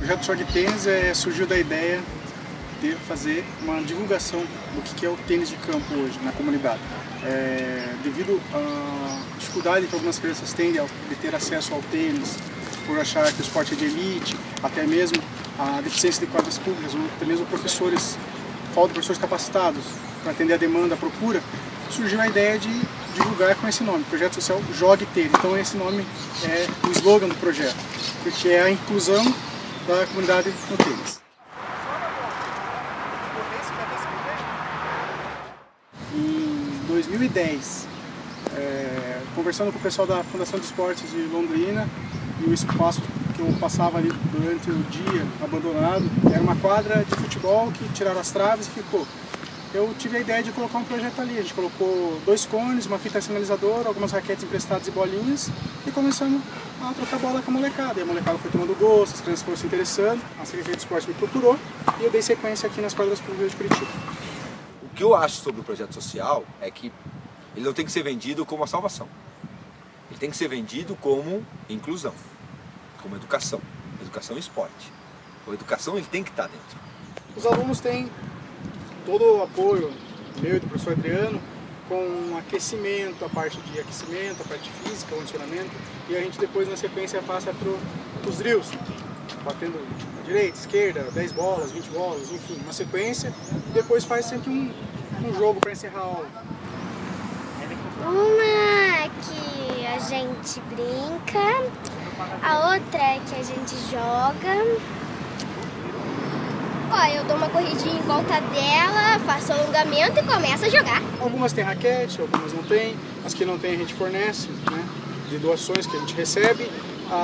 projeto Jogue Tênis surgiu da ideia de fazer uma divulgação do que é o tênis de campo hoje na comunidade. Devido à dificuldade que algumas crianças têm de ter acesso ao tênis, por achar que o esporte é de elite, até mesmo a deficiência de quadras públicas, ou até mesmo professores, falta de professores capacitados para atender a demanda, a procura, surgiu a ideia de divulgar com esse nome, Projeto Social Jogue Tênis. Então esse nome é o slogan do projeto, porque é a inclusão da comunidade no tênis. Em 2010, conversando com o pessoal da Fundação de Esportes de Londrina, e o espaço que eu passava ali durante o dia abandonado era uma quadra de futebol que tiraram as traves e ficou. Eu tive a ideia de colocar um projeto ali. A gente colocou 2 cones, uma fita sinalizadora, algumas raquetes emprestadas e bolinhas, e começamos a trocar bola com a molecada. E a molecada foi tomando gosto, as crianças foram se interessando, a Secretaria de Esporte me procurou e eu dei sequência aqui nas quadras públicas de Curitiba. O que eu acho sobre o projeto social é que ele não tem que ser vendido como a salvação. Ele tem que ser vendido como inclusão, como educação e esporte. A educação ele tem que estar dentro. Os alunos têm todo o apoio meu e do professor Adriano com aquecimento, a parte de aquecimento, a parte física, o condicionamento, e a gente depois na sequência passa para os drills, batendo direita, esquerda, 10 bolas, 20 bolas, enfim, uma sequência, e depois faz sempre um jogo para encerrar a aula. Uma que a gente brinca, a outra é que a gente joga. Eu dou uma corridinha em volta dela, faço alongamento e começo a jogar. Algumas têm raquete, algumas não têm. As que não têm a gente fornece, né, de doações que a gente recebe.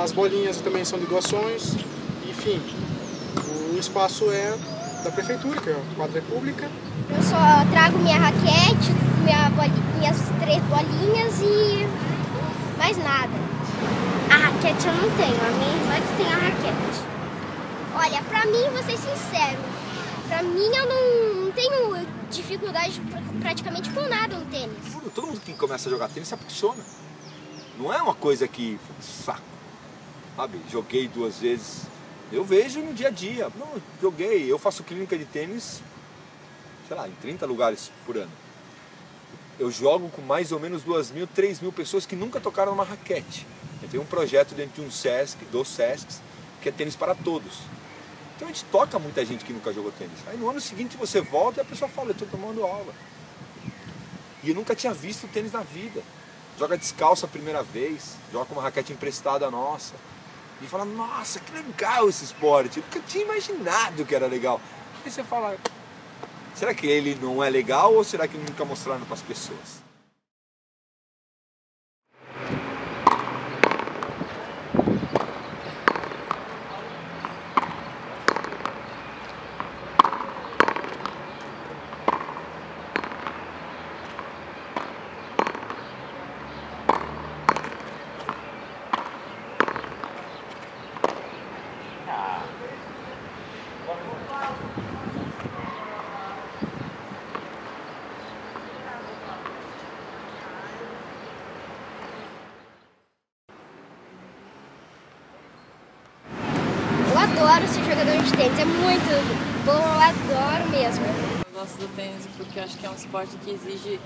As bolinhas também são de doações. Enfim, o espaço é da prefeitura, que é a quadra pública. Eu só trago minha raquete, minhas 3 bolinhas e mais nada. A raquete eu não tenho, a minha irmã que tem a raquete. Olha, pra mim, vou ser sincero, pra mim eu não tenho dificuldade praticamente com nada no tênis. Todo mundo que começa a jogar tênis se apaixona. Não é uma coisa que, saco, sabe, joguei 2 vezes. Eu vejo no dia a dia, não, joguei, eu faço clínica de tênis, sei lá, em 30 lugares por ano. Eu jogo com mais ou menos 2.000, 3.000 pessoas que nunca tocaram numa raquete. Eu tenho um projeto dentro de um SESC, dos SESCs, que é tênis para todos. Então a gente toca muita gente que nunca jogou tênis. Aí no ano seguinte você volta e a pessoa fala, eu estou tomando aula. E eu nunca tinha visto tênis na vida. Joga descalço a primeira vez, joga com uma raquete emprestada nossa. E fala, nossa, que legal esse esporte. Eu nunca tinha imaginado que era legal. Aí você fala, será que ele não é legal ou será que nunca mostraram para as pessoas? Eu adoro ser jogador de tênis, é muito bom, eu adoro mesmo. Eu gosto do tênis porque eu acho que é um esporte que exige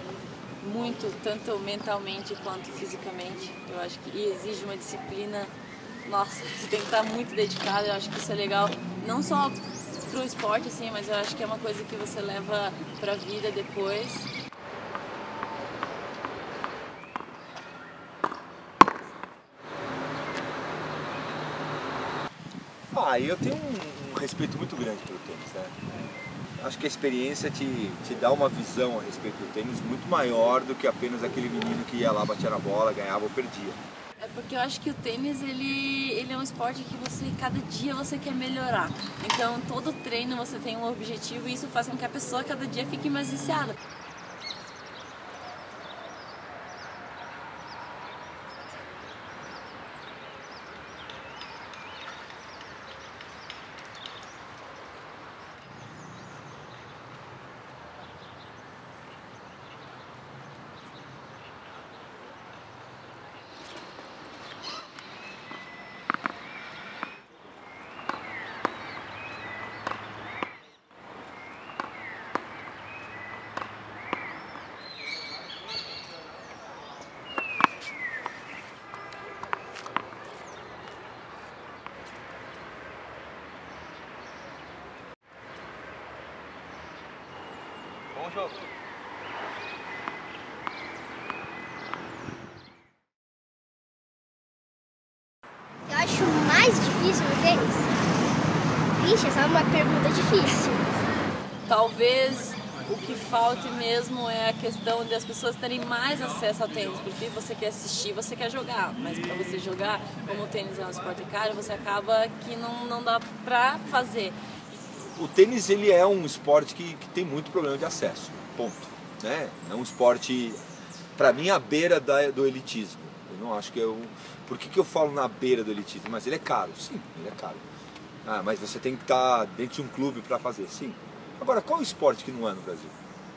muito, tanto mentalmente quanto fisicamente. Eu acho que exige uma disciplina, nossa, você tem que estar muito dedicado, eu acho que isso é legal, não só pro esporte, assim, mas eu acho que é uma coisa que você leva pra vida depois. Eu tenho um respeito muito grande pelo tênis, né? Acho que a experiência te dá uma visão a respeito do tênis muito maior do que apenas aquele menino que ia lá, batia na bola, ganhava ou perdia. É porque eu acho que o tênis, ele é um esporte que cada dia você quer melhorar. Então, todo treino você tem um objetivo e isso faz com que a pessoa cada dia fique mais viciada. jogo. Eu acho mais difícil no tênis. Vixe, essa é uma pergunta difícil. Talvez o que falte mesmo é a questão de as pessoas terem mais acesso ao tênis, porque você quer assistir, você quer jogar, mas para você jogar, como o tênis é um esporte caro, você acaba que não dá pra fazer. O tênis ele é um esporte que tem muito problema de acesso, ponto. Né? É um esporte, para mim, à beira do elitismo. Eu não acho que eu... Por que eu falo na beira do elitismo? Mas ele é caro, sim, ele é caro. Ah, mas você tem que estar dentro de um clube para fazer, sim. Agora, qual esporte que não é no Brasil?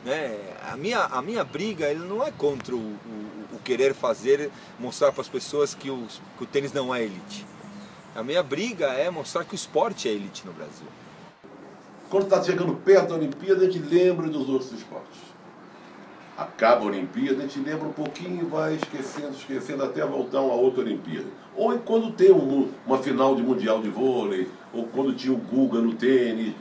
Né? A minha briga ele não é contra o querer fazer, mostrar para as pessoas que o tênis não é elite. A minha briga é mostrar que o esporte é elite no Brasil. Quando está chegando perto da Olimpíada, a gente lembra dos outros esportes. Acaba a Olimpíada, a gente lembra um pouquinho e vai esquecendo até voltar a outra Olimpíada. Ou quando tem uma final de Mundial de Vôlei, ou quando tinha o Guga no tênis,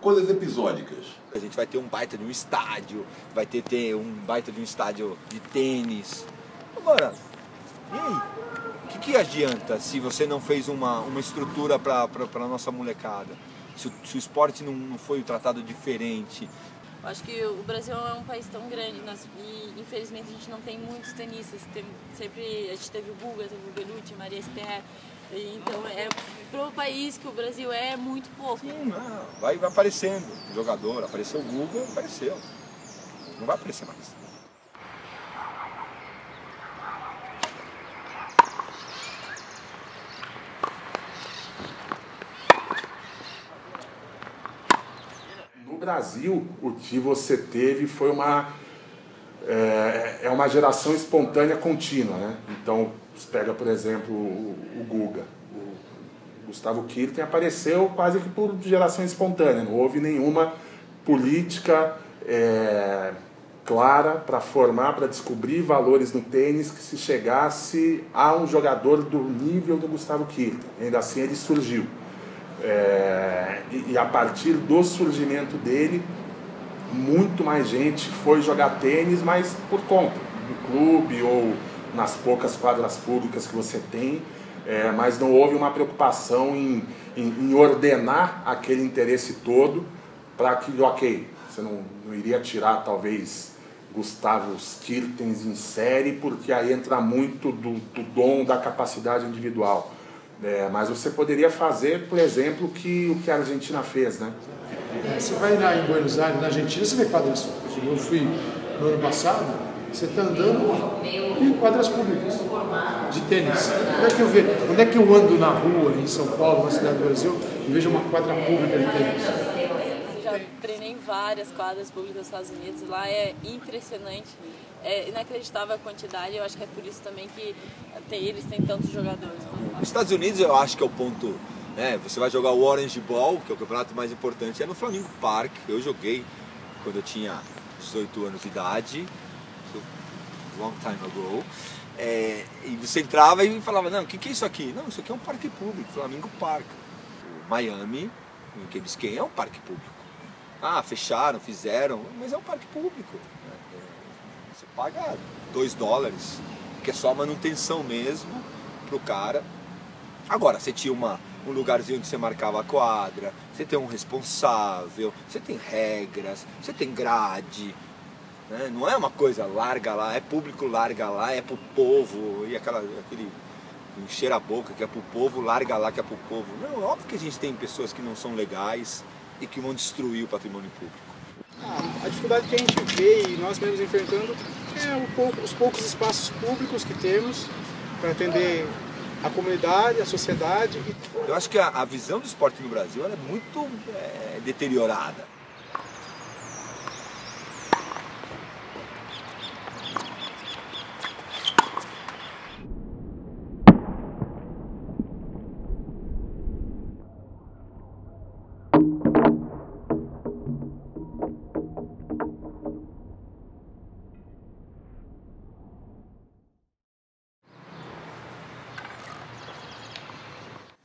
coisas episódicas. A gente vai ter um baita de um estádio, vai ter um baita de um estádio de tênis. Agora, e aí? O que adianta se você não fez uma estrutura para a nossa molecada? Se o esporte não foi tratado diferente? Eu acho que o Brasil é um país tão grande e infelizmente a gente não tem muitos tenistas. A gente teve o Guga, teve o Belucci, Maria Esther. Então para o país que o Brasil é muito pouco. Sim, vai aparecendo jogador, apareceu o Guga, apareceu. Não vai aparecer mais. No Brasil, o que você teve foi uma geração espontânea contínua, né? Então, você pega, por exemplo, o Guga. O Gustavo Kirten apareceu quase que por geração espontânea. Não houve nenhuma política clara para formar, para descobrir valores no tênis que se chegasse a um jogador do nível do Gustavo Kirten. Ainda assim, ele surgiu. E a partir do surgimento dele, muito mais gente foi jogar tênis, mas por conta do clube ou nas poucas quadras públicas que você tem, mas não houve uma preocupação em ordenar aquele interesse todo para que, ok, você não iria tirar talvez Gustavo Kirtens em série, porque aí entra muito do dom, da capacidade individual. Mas você poderia fazer, por exemplo, o que a Argentina fez, né? Você vai em Buenos Aires, na Argentina, você vê quadras. Eu fui no ano passado, você está andando em quadras públicas de tênis. Onde é que eu ando na rua, em São Paulo, na cidade do Brasil, e vejo uma quadra pública de tênis? Já treinei em várias quadras públicas dos Estados Unidos, lá é impressionante. É inacreditável a quantidade, eu acho que é por isso também que eles têm tantos jogadores. Os Estados Unidos eu acho que é o ponto, né? Você vai jogar o Orange Bowl, que é o campeonato mais importante, é no Flamingo Park. Eu joguei quando eu tinha 18 anos de idade, long time ago. E você entrava e falava, não, o que é isso aqui? Não, isso aqui é um parque público, Flamingo Park. O Miami, em Key Biscayne, é um parque público. Ah, fecharam, fizeram, mas é um parque público. Você paga $2, que é só manutenção mesmo pro cara. Agora, você tinha um lugarzinho onde você marcava a quadra, você tem um responsável, você tem regras, você tem grade. Né? Não é uma coisa larga lá, é público, larga lá, é pro povo, e aquele encher a boca que é pro povo, larga lá que é pro povo. Não, óbvio que a gente tem pessoas que não são legais e que vão destruir o patrimônio público. A dificuldade que a gente vê e nós mesmos enfrentando é os poucos espaços públicos que temos para atender a comunidade, a sociedade. Eu acho que a visão do esporte no Brasil ela é muito deteriorada.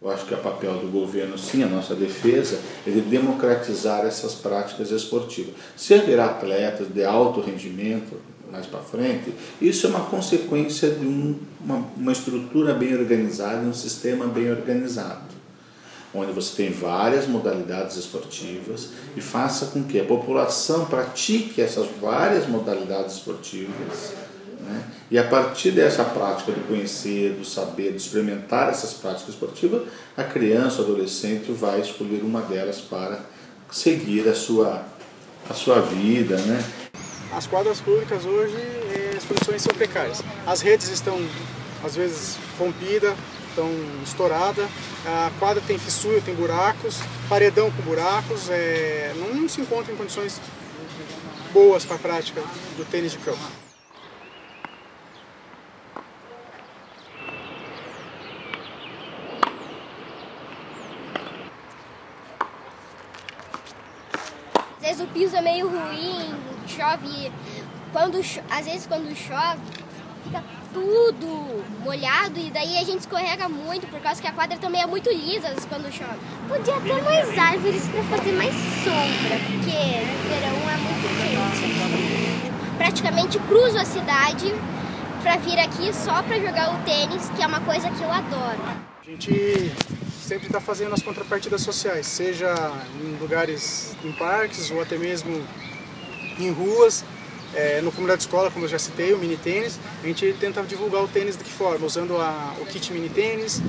Eu acho que é papel do governo, sim, a nossa defesa, é de democratizar essas práticas esportivas. Se haverá atletas de alto rendimento mais para frente, isso é uma consequência de uma estrutura bem organizada, um sistema bem organizado, onde você tem várias modalidades esportivas e faça com que a população pratique essas várias modalidades esportivas, né? E a partir dessa prática do conhecer, do saber, de experimentar essas práticas esportivas, a criança, o adolescente vai escolher uma delas para seguir a sua vida, né? As quadras públicas hoje, as condições são precárias. As redes estão, às vezes, rompidas, estão estouradas, a quadra tem fissura, tem buracos, paredão com buracos, não se encontra em condições boas para a prática do tênis de campo. Às vezes o piso é meio ruim, chove, às vezes quando chove, fica tudo molhado e daí a gente escorrega muito por causa que a quadra também é muito lisa quando chove. Podia ter mais árvores para fazer mais sombra, porque no verão é muito quente. Praticamente cruzo a cidade para vir aqui só para jogar o tênis, que é uma coisa que eu adoro. A gente sempre está fazendo as contrapartidas sociais, seja em lugares, em parques ou até mesmo em ruas. No comunidade de escola, como eu já citei, o mini tênis, a gente tenta divulgar o tênis de que forma? Usando o kit mini tênis,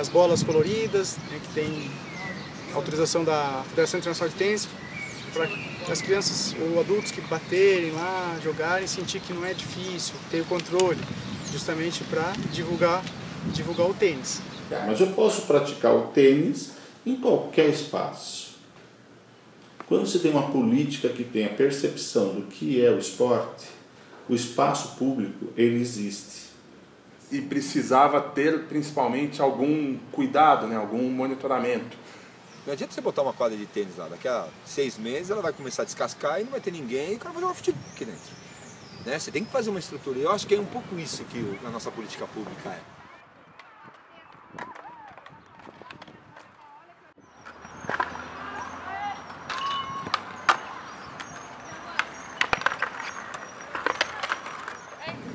as bolas coloridas, né, que tem autorização da Federação Internacional de Tênis, para que as crianças ou adultos que baterem lá, jogarem, sentir que não é difícil, ter o controle, justamente para divulgar o tênis. Mas eu posso praticar o tênis em qualquer espaço. Quando você tem uma política que tem a percepção do que é o esporte, o espaço público, ele existe. E precisava ter, principalmente, algum cuidado, né? Algum monitoramento. Não adianta você botar uma quadra de tênis lá, daqui a 6 meses ela vai começar a descascar e não vai ter ninguém e o cara vai jogar futebol aqui dentro. Né? Você tem que fazer uma estrutura. Eu acho que é um pouco isso que a nossa política pública é.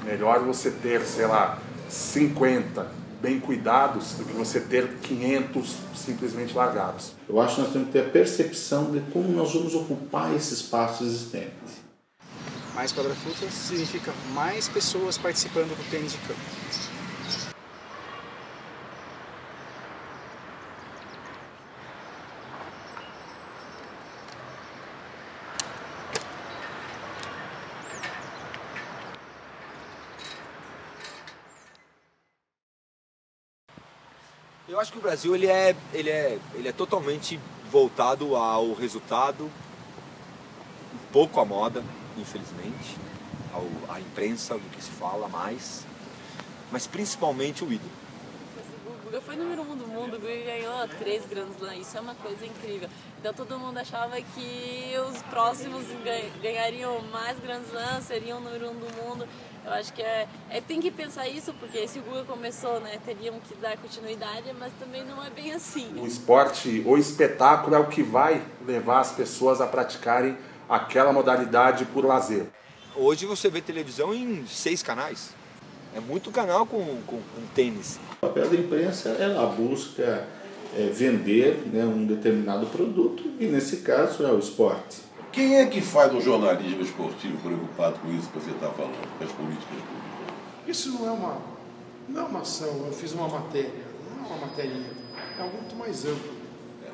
Melhor você ter, sei lá, 50 bem cuidados do que você ter 500 simplesmente largados. Eu acho que nós temos que ter a percepção de como nós vamos ocupar esse espaço existente. Mais quadra-fruta significa mais pessoas participando do tênis de campo. Eu acho que o Brasil ele é totalmente voltado ao resultado, um pouco à moda, infelizmente, à imprensa, do que se fala mais, mas principalmente o ídolo. O Guga foi número 1 do mundo, o Guga ganhou 3 Grand Slams, isso é uma coisa incrível. Então todo mundo achava que os próximos ganhariam mais Grand Slams, seriam o número 1 do mundo. Eu acho que tem que pensar isso, porque se o Guga começou, né, teriam que dar continuidade, mas também não é bem assim. O esporte, o espetáculo é o que vai levar as pessoas a praticarem aquela modalidade por lazer. Hoje você vê televisão em 6 canais. É muito canal com tênis. O papel da imprensa, ela busca vender, né, um determinado produto, e nesse caso é o esporte. Quem é que faz um jornalismo esportivo preocupado com isso que você está falando, com as políticas públicas? Isso não é uma ação, eu fiz uma matéria, não é uma materinha, é algo muito mais amplo.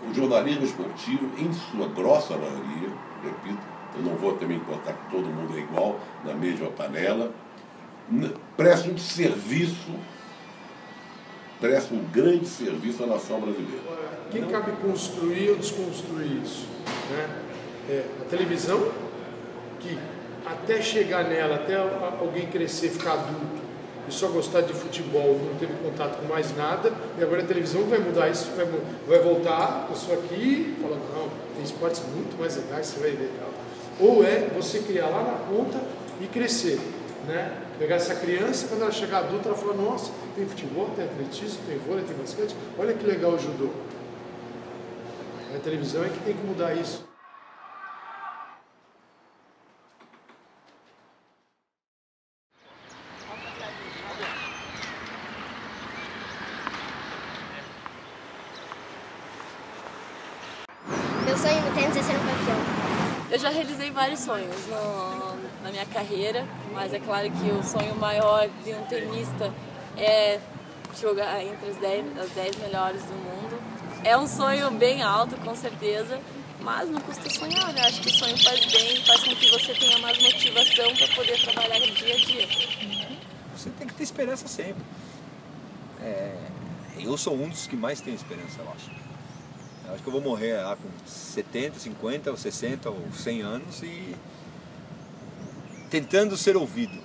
O jornalismo esportivo, em sua grossa maioria, repito, eu não vou também contar que todo mundo é igual, na mesma panela, presta um serviço, presta um grande serviço à nação brasileira. Quem cabe construir ou desconstruir isso? Né? A televisão, que até chegar nela, até alguém crescer, ficar adulto e só gostar de futebol, não teve contato com mais nada, e agora a televisão vai mudar isso, vai voltar a pessoa aqui e falar, não, tem esportes muito mais legais, você vai ver. Ou você criar lá na ponta e crescer. né? Pegar essa criança, quando ela chegar adulta, ela fala, nossa, tem futebol, tem atletismo, tem vôlei, tem basquete, olha que legal o judô. A televisão é que tem que mudar isso. Meu sonho no tênis é ser um campeão. Eu já realizei vários sonhos na minha carreira, mas é claro que o sonho maior de um tenista é jogar entre as 10 melhores do mundo. É um sonho bem alto, com certeza, mas não custa sonhar, né? Acho que o sonho faz bem, faz com que você tenha mais motivação para poder trabalhar dia a dia. Você tem que ter esperança sempre. Eu sou um dos que mais tem esperança, eu acho. Eu acho que eu vou morrer lá com 70, 50, ou 60, ou 100 anos e tentando ser ouvido.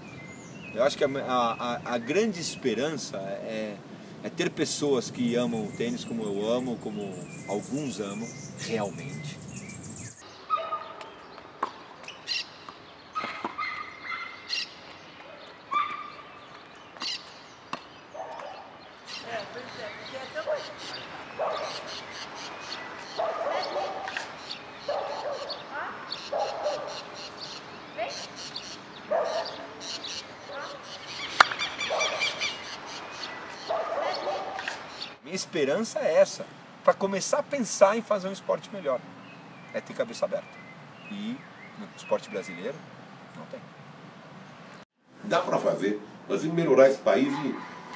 Eu acho que a grande esperança é ter pessoas que amam o tênis como eu amo, como alguns amam, realmente. Minha esperança é essa, para começar a pensar em fazer um esporte melhor, é ter cabeça aberta. E no esporte brasileiro, não tem. Dá para fazer, mas melhorar esse país,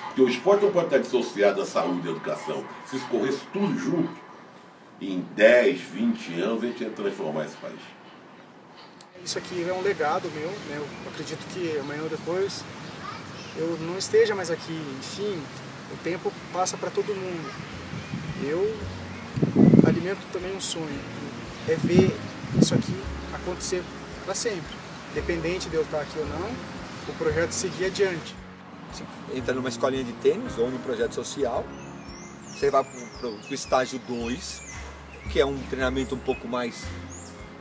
porque o esporte não pode estar dissociado da saúde e da educação. Se corresse tudo junto, em 10, 20 anos a gente ia transformar esse país. Isso aqui é um legado meu, né? Eu acredito que amanhã ou depois eu não esteja mais aqui, enfim. O tempo passa para todo mundo. Eu alimento também um sonho, é ver isso aqui acontecer para sempre. Independente de eu estar aqui ou não, o projeto seguir adiante. Você entra numa escolinha de tênis ou num projeto social, você vai para o estágio 2, que é um treinamento um pouco mais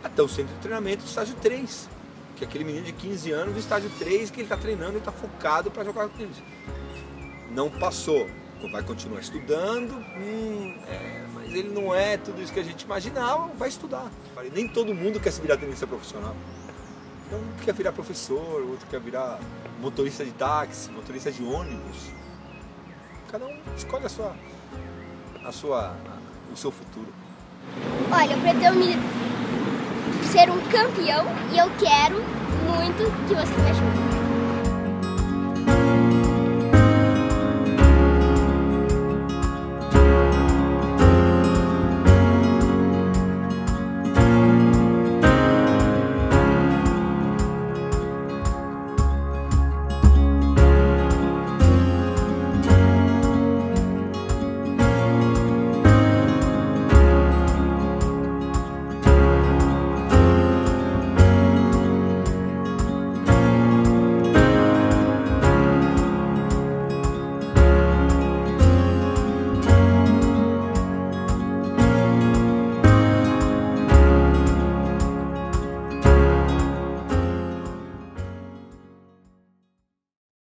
até o centro de treinamento do estágio 3, que é aquele menino de 15 anos do estágio 3 que ele está treinando e está focado para jogar tênis. Não passou, vai continuar estudando, mas ele não é tudo isso que a gente imaginava, vai estudar. Nem todo mundo quer se virar tenista profissional. Um quer virar professor, outro quer virar motorista de táxi, motorista de ônibus. Cada um escolhe o seu futuro. Olha, eu pretendo ser um campeão e eu quero muito que você me ajude.